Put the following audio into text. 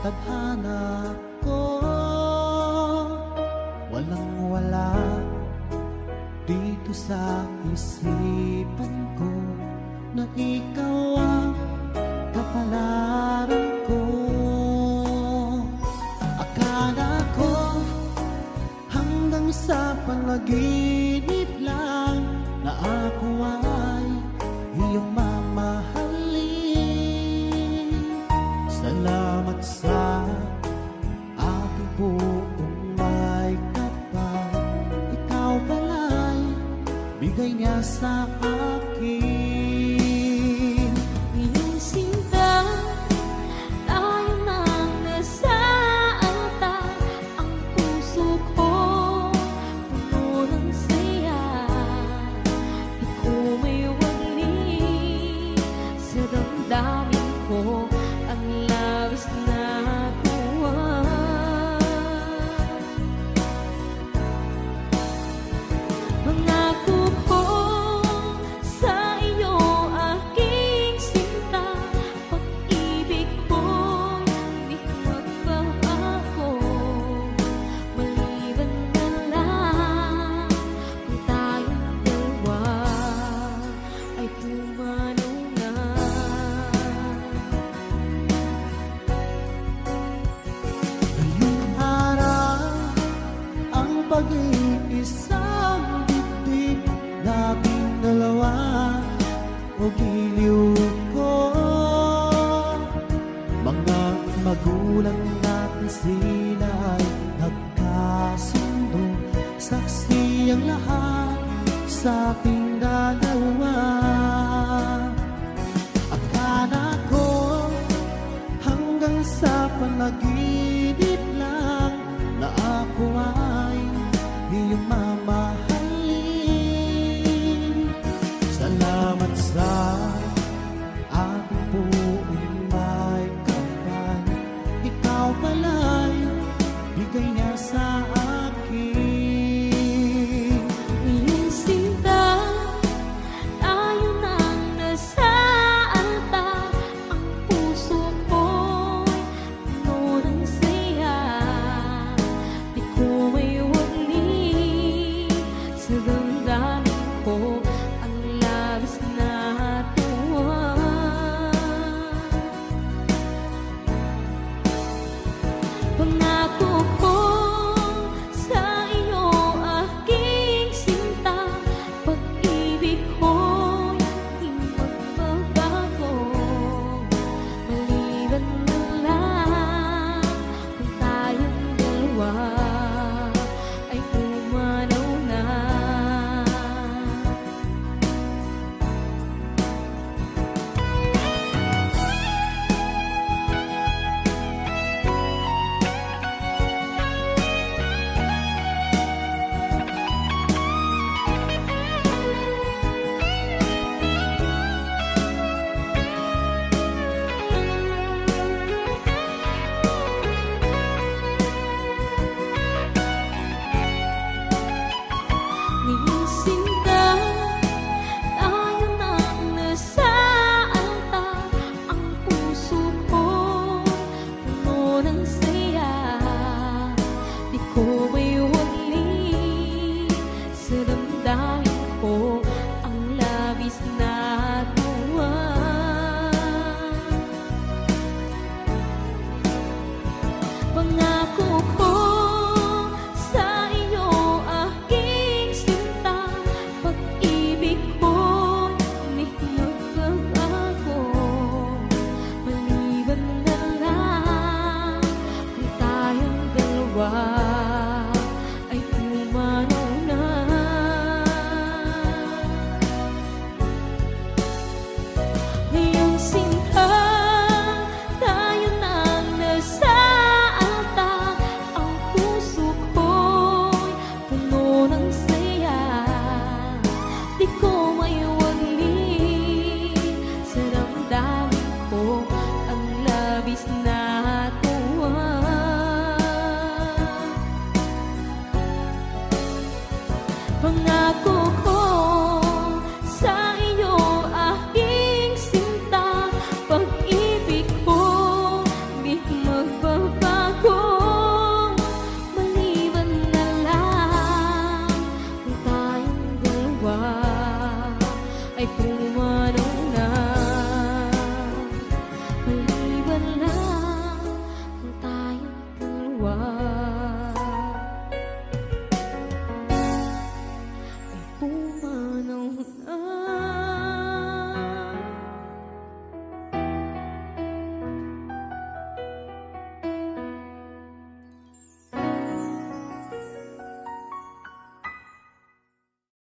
tadhana ko, walang wala dito sa isipan ko, na ikaw ang kapalaran ko. Akala ko hanggang sa panaginip lang na ako ay iyong mamahalin. Salamat sa aking buong may kapal, ikaw pala'y bigay niya sa akin. Iyong sinta, tayo nang nasaanta. Ang puso ko puno ng saya. Di ko may wali sa damdamin ko ang labis na tuwa. Pangako ko sa iyo, aking sinta, pag-ibig ko'y di magbabago. Maliban na lang kung tayong dalawa ay pumanaw na. Ngayong araw ang pag-iisang dibdib, labing dalawa o giliw ko. Mga magulang natin sila ay nagkasundo, saksi ang lahat sa ating dalawa. Akala ko hanggang sa panaginip lang na ako ay iyong